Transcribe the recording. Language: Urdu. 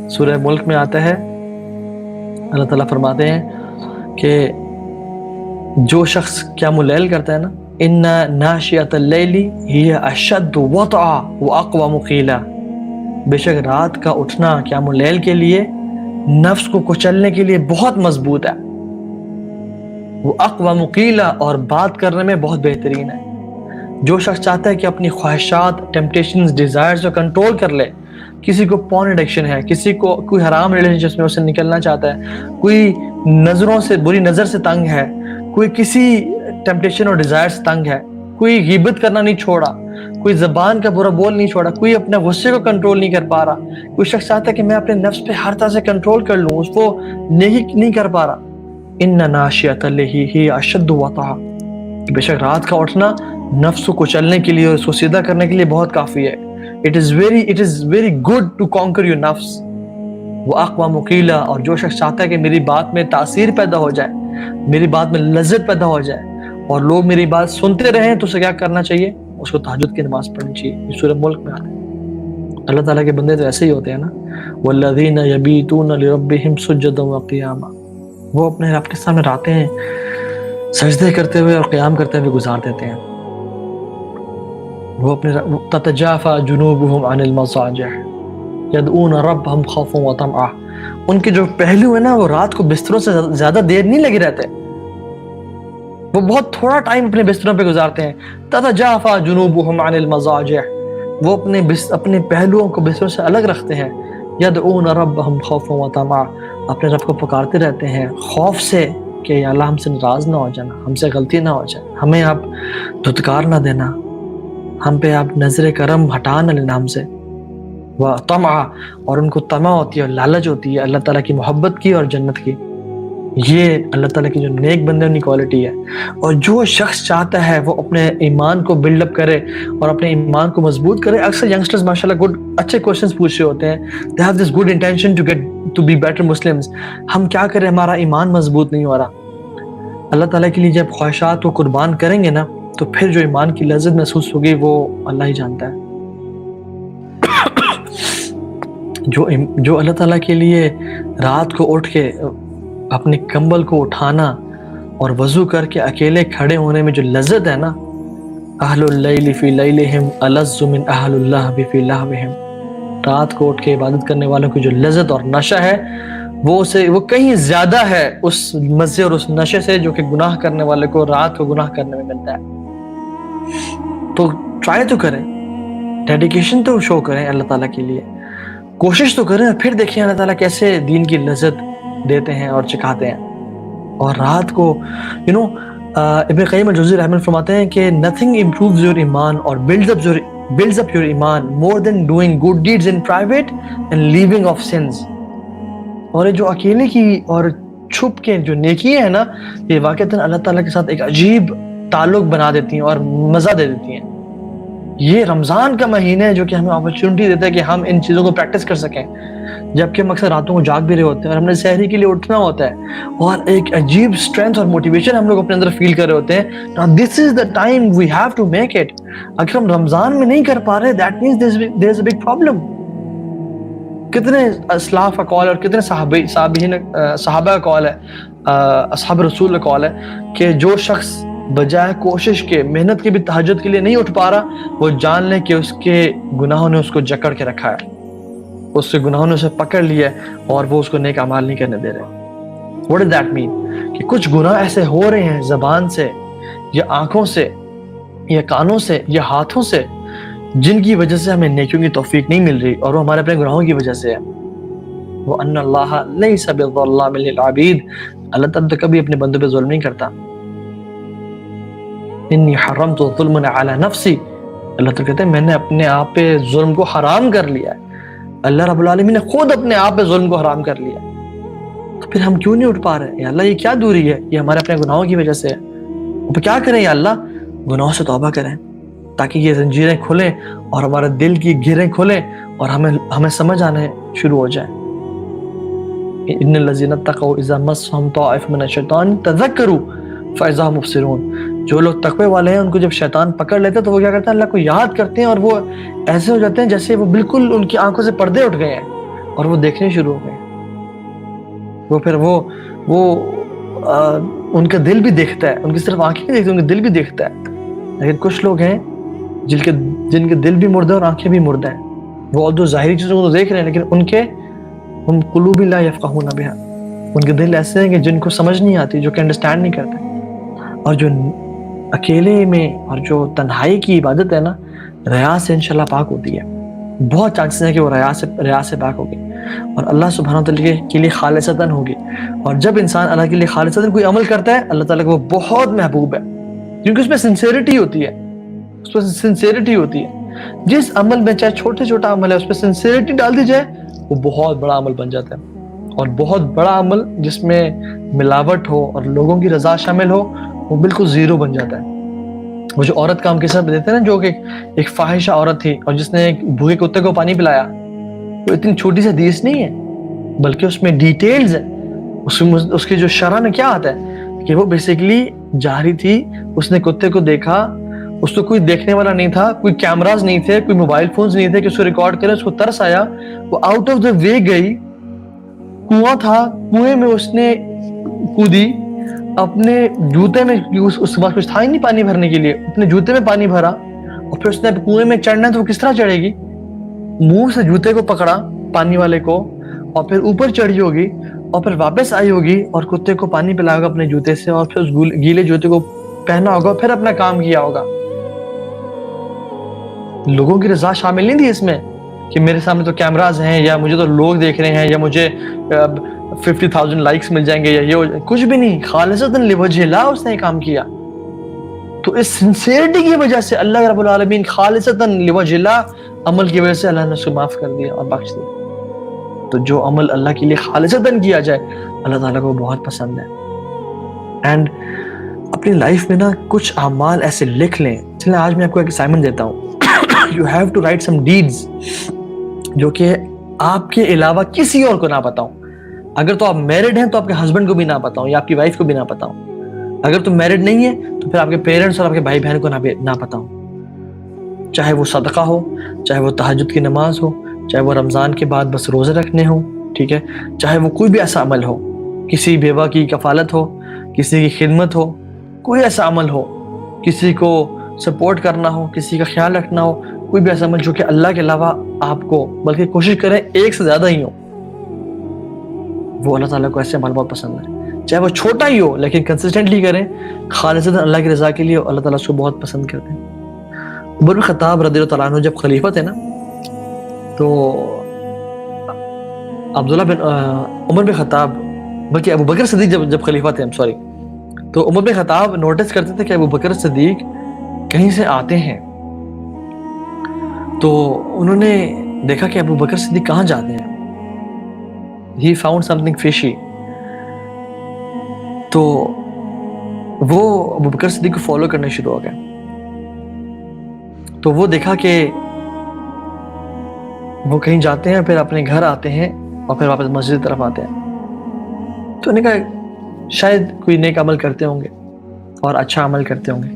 سورہ ملک میں آتا ہے، اللہ تعالیٰ فرماتے ہیں کہ جو شخص قیام اللیل کرتا ہے نا، ان ناشئۃ اللیل ہی اشد وطئا واقوم قیلا، بے شک رات کا اٹھنا قیام اللیل کے لیے نفس کو کچلنے کے لیے بہت مضبوط ہے، وہ اقوام قیلا، اور بات کرنے میں بہت بہترین ہے۔ جو شخص چاہتا ہے کہ اپنی خواہشات، ٹیمپٹیشنز، ڈیزائرز کو کنٹرول کر لے، کسی کو پورن ایڈکشن ہے، کسی کو کوئی حرام ریلیشن شپ میں اسے نکلنا چاہتا ہے، کوئی نظروں سے، بری نظر سے تنگ ہے، کوئی کسی ٹیمپٹیشن اور ڈیزائر سے تنگ ہے، کوئی غیبت کرنا نہیں چھوڑا، کوئی زبان کا برا بول نہیں چھوڑا، کوئی اپنے غصے کو کنٹرول نہیں کر پا رہا، کوئی شخص چاہتا ہے کہ میں اپنے نفس پہ ہر طرح سے کنٹرول کر لوں، اس کو نہیں کر پا رہا، ان ناشئۃ اللیل ہی اشد وطئا، بے شک رات کا اٹھنا نفس کو کچلنے کے لیے اور اس کو سیدھا کرنے کے لیے بہت کافی ہے۔ It is very good to conquer your نفس۔ وہ اقوام قیلا، اور جو شخص چاہتا ہے کہ میری بات میں تاثیر پیدا ہو جائے، میری بات میں لذت پیدا ہو جائے اور لوگ میری بات سنتے رہیں، تو اسے کیا کرنا چاہیے؟ اس کو تہجد کی نماز پڑھنی چاہیے۔ یہ سورہ ملک میں آتا ہے۔ اللہ تعالیٰ کے بندے تو ایسے ہی ہوتے ہیں نا، والذین یبیتون لربہم سجدا وقیاما، وہ اپنے رب کے سامنے راتیں ہیں سجدے کرتے ہوئے اور قیام کرتے ہوئے گزار دیتے ہیں۔ وہ اپنے تتجافى جنوبهم عن المضاجع يدعون ربهم خوفا وطمعا، ان کے جو پہلو ہیں نا، وہ رات کو بستروں سے زیادہ دیر نہیں لگے رہتے، وہ بہت تھوڑا ٹائم اپنے بستروں پہ گزارتے ہیں۔ تتجافى جنوبهم عن المضاجع، وہ اپنے پہلوؤں کو بستروں سے الگ رکھتے ہیں۔ يدعون ربهم خوفا وطمعا، اپنے رب کو پکارتے رہتے ہیں خوف سے کہ یا اللہ ہم سے ناراض نہ ہو جانا، ہم سے غلطی نہ ہو جائے، ہمیں آپ دھتکار نہ دینا، ہم پہ آپ نظر کرم ہٹا نہ لینا ہم سے۔ وہ طمع، اور ان کو طمع ہوتی ہے اور لالچ ہوتی ہے اللہ تعالیٰ کی محبت کی اور جنت کی۔ یہ اللہ تعالیٰ کی جو نیک بندے ہیں، ان کی کوالٹی ہے۔ اور جو شخص چاہتا ہے وہ اپنے ایمان کو بلڈ اپ کرے اور اپنے ایمان کو مضبوط کرے، اکثر ینگسٹرز ماشاءاللہ اچھے کوشچنز پوچھ رہے ہوتے ہیں، they have this good intention to be better Muslims، ہم کیا کریں، ہمارا ایمان مضبوط نہیں ہو رہا۔ اللہ تعالیٰ کے لیے جب خواہشات کو قربان کریں گے نا، تو پھر جو ایمان کی لذت محسوس ہوگی وہ اللہ ہی جانتا ہے۔ جو اللہ تعالیٰ کے لیے رات کو اٹھ کے اپنے کمبل کو اٹھانا اور وضو کر کے اکیلے کھڑے ہونے میں جو لذت ہے نا، اہل اللیل فی لیلہم الذ من اہل اللہ فی لہوہم، رات کو اٹھ کے عبادت کرنے والوں کی جو لذت اور نشہ ہے، وہ کہیں زیادہ ہے اس مزے اور اس نشے سے جو کہ گناہ کرنے والے کو رات کو گناہ کرنے میں ملتا ہے۔ تو ٹرائی تو کریں، ڈیڈیکیشن تو شو کریں اللہ تعالیٰ کے لیے، کوشش تو کریں، اور پھر دیکھیں اللہ تعالیٰ کیسے دین کی لذت دیتے ہیں اور چکھاتے ہیں۔ اور رات کو ابن قیم الجوزی رحمہ اللہ فرماتے ہیں کہ nothing improves your ایمان اور builds up your ایمان more than doing good deeds in private and leaving of sins۔ اور یہ جو اکیلے کی اور چھپ کے جو نیکیاں ہیں نا، یہ واقعتاً اللہ تعالیٰ کے ساتھ ایک عجیب تعلق بنا دیتی ہیں اور مزہ دے دیتی ہیں۔ یہ رمضان کا مہینہ ہے جو کہ ہمیں اپرچونٹی دیتا ہے کہ ہم ان چیزوں کو پریکٹس کر سکیں، جبکہ ہم اکثر راتوں کو جاگ بھی رہے ہوتے ہیں اور ہم نے سحری کے لیے اٹھنا ہوتا ہے، اور ایک عجیب اسٹرینتھ اور موٹیویشن ہم لوگ اپنے اندر فیل کر رہے ہوتے ہیں۔ Now this is the time we have to make it۔ اگر ہم رمضان میں نہیں کر پا رہے، that means there is a big problem۔ کتنے اسلاف کا قول ہے اور کتنے صحابہ کا قول ہے، اصحاب رسول کا قول ہے کہ جو شخص بجائے کوشش کے، محنت کے بھی تہجد کے لیے نہیں اٹھ پا رہا، وہ جان لے کہ اس کے گناہوں نے اس کو جکڑ کے رکھا ہے، اس کے گناہوں نے اسے پکڑ لیا ہے اور وہ اس کو نیک اعمال نہیں کرنے دے رہے۔ What does that mean؟ کہ کچھ گناہ ایسے ہو رہے ہیں زبان سے یا آنکھوں سے یا کانوں سے یا ہاتھوں سے، جن کی وجہ سے ہمیں نیکیوں کی توفیق نہیں مل رہی، اور وہ ہمارے اپنے گناہوں کی وجہ سے ہے۔ وَأَنَّ اللَّهَ لَيْسَ بِالظَّلَّامِ لِلْعَبِيدِ، اللہ تعالیٰ تو کبھی اپنے بندوں پہ ظلم نہیں کرتا۔ انی حرمت الظلم علی نفسی، اللہ تعالیٰ کہتے ہیں میں نے اپنے آپ پہ ظلم کو حرام کر لیا ہے۔ اللہ رب العالمین نے خود اپنے آپ پہ ظلم کو حرام کر لیا، تو پھر ہم کیوں نہیں اٹھ پا رہے؟ یا اللہ یہ کیا دوری ہے؟ یہ ہمارے اپنے گناہوں کی وجہ سے ہے۔ تو کیا کریں یا اللہ؟ گناہوں سے توبہ کریں تاکہ یہ زنجیریں کھلیں اور ہمارے دل کی گرہیں کھلیں اور ہمیں سمجھ آنے شروع ہو جائے۔ ان الذین اتقوا اذا مسهم طائف من الشیطان تذکروا فاذا هم مبصرون، جو لوگ تقوی والے ہیں ان کو جب شیطان پکڑ لیتے تو وہ کیا کرتے ہیں؟ اللہ کو یاد کرتے ہیں اور وہ ایسے ہو جاتے ہیں جیسے وہ بالکل ان کی آنکھوں سے پردے اٹھ گئے ہیں، اور وہ دیکھنے شروع ہو گئے. وہ پھر وہ ان کا دل بھی دیکھتا ہے, ان کی صرف آنکھیں نہیں دیکھتی, ان کا دل بھی دیکھتا ہے. لیکن کچھ لوگ ہیں جن کے دل بھی مردہ اور آنکھیں بھی مردہ ہیں. وہ جو ظاہری چیزوں کو تو دیکھ رہے ہیں, لیکن ان کے ہم قلوب لا یفقہون بہا, ان کے دل ایسے ہیں کہ جن کو سمجھ نہیں آتی, جو کہ انڈرسٹینڈ نہیں کرتے. اور جو اکیلے میں اور جو تنہائی کی عبادت ہے نا, ریا سے انشاءاللہ پاک ہوتی ہے. بہت چانسز ہیں کہ وہ ریا سے پاک ہوگی اور اللہ سبحانہ وتعالی کے لیے خالصتاً ہوگی. اور جب انسان اللہ کے لیے خالصتاً کوئی عمل کرتا ہے, اللہ تعالیٰ کو وہ بہت محبوب ہے, کیونکہ اس میں سنسیریٹی ہوتی ہے. اس میں سنسیریٹی ہوتی ہے. جس عمل میں چاہے چھوٹا عمل ہے, اس پہ سنسیریٹی ڈال دی جائے, وہ بہت بڑا عمل بن جاتا ہے. اور بہت بڑا عمل جس میں ملاوٹ ہو اور لوگوں کی رضا شامل ہو, وہ بالکل زیرو بن جاتا ہے. وہ جو عورت کام کے ساتھ دیتے ہیں نا, جو کہ ایک فاحشہ عورت تھی اور جس نے ایک بھوکے کتے کو پانی پلایا, وہ اتنی چھوٹی سی حدیث نہیں ہے, بلکہ اس میں ڈیٹیلز ہیں. اس کی جو شرح میں کیا آتا ہے کہ وہ بیسیکلی جا رہی تھی, اس نے کتے کو دیکھا, اس کو کوئی دیکھنے والا نہیں تھا, کوئی کیمراز نہیں تھے, کوئی موبائل فونز نہیں تھے کہ اس کو ریکارڈ کرے. اس کو ترس آیا, وہ آؤٹ آف دا وے گئی, کنواں تھا, کنویں میں اس نے کودی, اپنے جوتے میں, اس کے پاس کچھ تھا ہی نہیں پانی بھرنے کے لیے, اپنے جوتے میں پانی بھرا, اور پھر اس نے کنویں میں چڑھنا ہے تو وہ کس طرح چڑھے گی؟ منہ سے جوتے کو پکڑا پانی والے کو, اور پھر اوپر چڑھی ہوگی, اور پھر واپس آئی ہوگی اور کتے کو پانی پلایا ہوگا اپنے جوتے سے, اور پھر اس گیلے جوتے کو پہنا ہوگا, پھر اپنا کام کیا ہوگا. لوگوں کی رضا شامل نہیں تھی اس میں کہ میرے سامنے تو کیمراز ہیں, یا مجھے تو لوگ دیکھ رہے ہیں, یا مجھے 50,000 لائکس مل جائیں گے, یا یہ کچھ بھی نہیں. خالصتاً لوجہ اللہ اس نے کام کیا. تو اس سنسیئرٹی کی وجہ سے اللہ رب العالمین خالصتاً لوجہ اللہ عمل کی وجہ سے اللہ نے اس کو معاف کر دیا اور بخش دیا. تو جو عمل اللہ کے لیے خالصتاً کیا جائے, اللہ تعالیٰ کو بہت پسند ہے. اینڈ اپنی لائف میں نا کچھ اعمال ایسے لکھ لیں. چلیں آج میں آپ کو ایک اسائنمنٹ دیتا ہوں. You have to write some deeds جو کہ آپ کے علاوہ کسی اور کو نہ بتاؤں. اگر تو آپ میرڈ ہیں تو آپ کے ہسبینڈ کو بھی نہ بتاؤں, یا آپ کی وائف کو بھی نہ بتاؤں. اگر تم میرڈ نہیں ہے تو پھر آپ کے پیرنٹس اور آپ کے بھائی بہن کو نہ بتاؤں. چاہے وہ صدقہ ہو, چاہے وہ تہجد کی نماز ہو, چاہے وہ رمضان کے بعد بس روزے رکھنے ہوں, ٹھیک ہے, چاہے وہ کوئی بھی ایسا عمل ہو, کسی بیوہ کی کفالت ہو, کسی کی خدمت ہو, کوئی ایسا عمل ہو, کسی کو سپورٹ کرنا ہو, کسی کا خیال رکھنا ہو, کوئی بھی ایسا عمل جو کہ اللہ کے علاوہ آپ کو, بلکہ کوشش کریں ایک سے زیادہ ہی ہو, وہ اللہ تعالیٰ کو ایسے عمل بہت پسند ہے. چاہے وہ چھوٹا ہی ہو لیکن کنسسٹنٹلی کریں, خالصتاً اللہ کی رضا کے لیے, اللہ تعالیٰ اس کو بہت پسند کرتے ہیں. عمر بن خطاب رضی اللہ تعالیٰ عنہ جب خلیفہ تھے نا, تو عمر بن خطاب, بلکہ ابو بکر صدیق جب خلیفہ تھے, تو عمر بن خطاب نوٹس کرتے تھے کہ ابو بکر صدیق کہیں سے آتے ہیں. تو انہوں نے دیکھا کہ ابو بکر صدیق کہاں جاتے ہیں. He found something fishy. تو وہ ابو بکر صدیق کو فالو کرنے شروع ہو گئے. تو وہ دیکھا کہ وہ کہیں جاتے ہیں, پھر اپنے گھر آتے ہیں, اور پھر واپس مسجد کی طرف آتے ہیں. تو انہوں نے کہا شاید کوئی نیک عمل کرتے ہوں گے اور اچھا عمل کرتے ہوں گے.